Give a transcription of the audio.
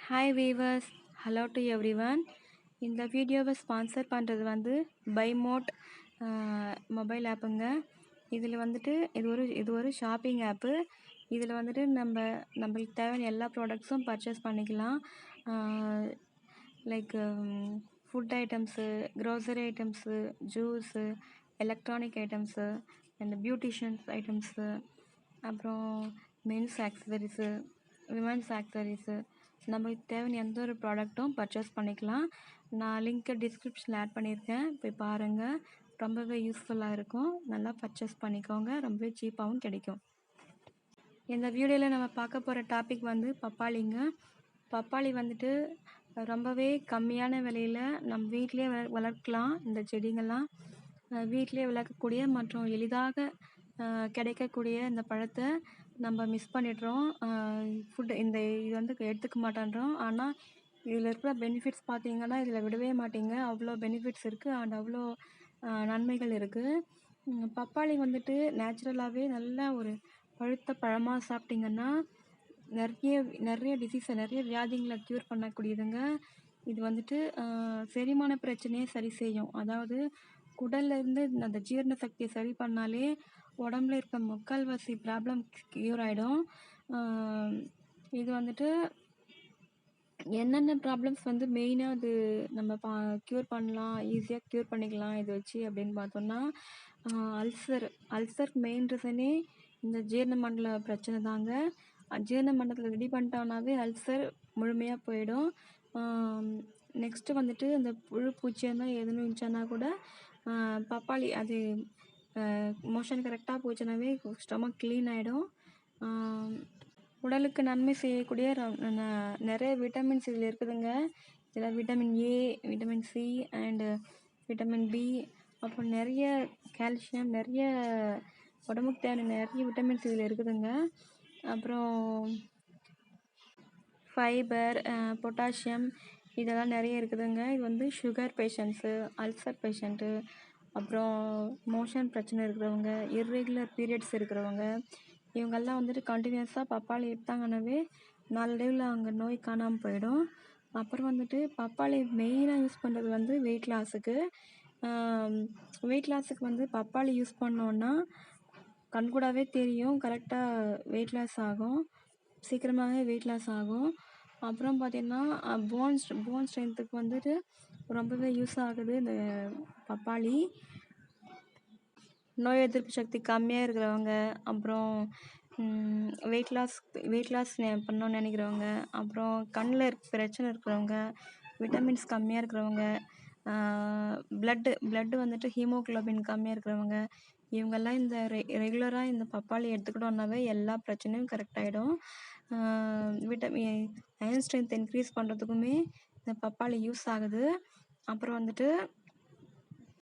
Hi viewers, hello to everyone. இந்த வீடியோவை sponsor பண்ணுறது வந்து பைமோட் மொபைல் ஆப்புங்க. இதில் வந்துட்டு இது ஒரு ஷாப்பிங் ஆப்பு. இதில் வந்துட்டு நம்மளுக்கு தேவையான எல்லா ப்ராடக்ட்ஸும் பர்ச்சேஸ் பண்ணிக்கலாம். Like food items, grocery items, juice, electronic items and beauticians items, அப்புறம் மென்ஸ் ஆக்சசரிஸு, விமன்ஸ் ஆக்சசரிஸு, நம்மளுக்கு தேவையான எந்த ஒரு ப்ராடக்ட்டும் பர்ச்சேஸ் பண்ணிக்கலாம். நான் லிங்க்கை டிஸ்கிரிப்ஷனில் ஆட் பண்ணியிருக்கேன், போய் பாருங்கள். ரொம்பவே யூஸ்ஃபுல்லாக இருக்கும். நல்லா பர்ச்சேஸ் பண்ணிக்கோங்க, ரொம்பவே சீப்பாகவும் கிடைக்கும். இந்த வீடியோவில் நம்ம பார்க்க போகிற டாபிக் வந்து பப்பாளிங்க. பப்பாளி வந்துட்டு ரொம்பவே கம்மியான விலையில் நம்ம வீட்டிலே வளர்க்கலாம். இந்த செடிங்கள்லாம் வீட்டிலே வளர்க்கக்கூடிய மற்றும் எளிதாக கிடைக்கக்கூடிய இந்த பழத்தை நம்ம மிஸ் பண்ணிடுறோம். இது வந்து எடுத்துக்க மாட்டேன்றோம். ஆனால் இதில் இருக்கிற பெனிஃபிட்ஸ் பார்த்தீங்கன்னா இதில் விடவே மாட்டீங்க. அவ்வளோ பெனிஃபிட்ஸ் இருக்குது அண்ட் அவ்வளோ நன்மைகள் இருக்குது. பப்பாளி வந்துட்டு நேச்சுரலாகவே நல்ல ஒரு பழுத்த பழமாக சாப்பிட்டிங்கன்னா நிறைய டிசீஸை, நிறைய வியாதிகளை க்யூர் பண்ணக்கூடியதுங்க. இது வந்துட்டு செரிமான பிரச்சனையை சரி செய்யும். அதாவது குடல்ல இருந்து அந்த ஜீரண சக்தியை சரி பண்ணாலே உடம்புல இருக்க முக்கால்வாசி ப்ராப்ளம் க்யூர் ஆகிடும். இது வந்துட்டு என்னென்ன ப்ராப்ளம்ஸ் வந்து மெயினாக அது நம்ம க்யூர் பண்ணலாம், ஈஸியாக க்யூர் பண்ணிக்கலாம் இதை வச்சு அப்படின்னு பார்த்தோம்னா, அல்சர் மெயின் ரீசனே இந்த ஜீரண மண்டல பிரச்சனை தாங்க. ஜீரண மண்டலத்தில் ரெடி பண்ணிட்டோம்னாவே அல்சர் முழுமையாக போயிடும். நெக்ஸ்ட்டு வந்துட்டு இந்த புழு பூச்சியாக எதுவும் இருந்துச்சுன்னா கூட பப்பாளி அது மோஷன் கரெக்டாக போச்சுனாவே ஸ்டொமக் க்ளீன் ஆகிடும். உடலுக்கு நன்மை செய்யக்கூடிய நிறைய விட்டமின்ஸ் இதில் இருக்குதுங்க. இதில் vitamin A, vitamin C and vitamin B, அப்புறம் நிறைய கால்சியம், நிறைய உடம்புக்கு தேவையான நிறைய விட்டமின்ஸ் இதில் இருக்குதுங்க. அப்புறம் ஃபைபர், பொட்டாசியம் இதெல்லாம் நிறைய இருக்குதுங்க. இது வந்து சுகர் பேஷண்ட்ஸு, அல்சர் பேஷண்ட்டு, அப்புறம் மோஷன் பிரச்சனை இருக்கிறவங்க, இர்ரெகுலர் பீரியட்ஸ் இருக்கிறவங்க, இவங்கெல்லாம் வந்துட்டு கண்டினியூஸாக பப்பாளி எடுத்தாங்கன்னாவே நாளடைவில் அவங்க நோய் காணாமல் போயிடும். அப்புறம் வந்துட்டு பப்பாளி மெயினாக யூஸ் பண்ணுறது வந்து வெயிட் லாஸுக்கு. வந்து பப்பாளி யூஸ் பண்ணோன்னா கண்கூடாவே தெரியும், கரெக்டாக வெயிட் லாஸ் ஆகும், சீக்கிரமாகவே வெயிட் லாஸ் ஆகும். அப்புறம் பார்த்திங்கன்னா போன் ஸ்ட்ரென்த்துக்கு வந்துட்டு ரொம்பவே யூஸ் ஆகுது இந்த பப்பாளி. நோய் எதிர்ப்பு சக்தி கம்மியாக இருக்கிறவங்க, அப்புறம் வெயிட் லாஸ் பண்ணணும்னு நினைக்கிறவங்க, அப்புறம் கண்ணில் பிரச்சனை இருக்கிறவங்க, விட்டமின்ஸ் கம்மியாக இருக்கிறவங்க, பிளட்டு வந்துட்டு ஹீமோக்ளோபின் கம்மியாக இருக்கிறவங்க, இவங்கெல்லாம் இந்த ரெகுலராக இந்த பப்பாளி எடுத்துக்கிட்டோன்னாவே எல்லா பிரச்சனையும் கரெக்ட் ஆகிடும். அயர்ன் ஸ்ட்ரென்த் இன்க்ரீஸ் பண்ணுறதுக்குமே இந்த பப்பாளி யூஸ் ஆகுது. அப்புறம் வந்துட்டு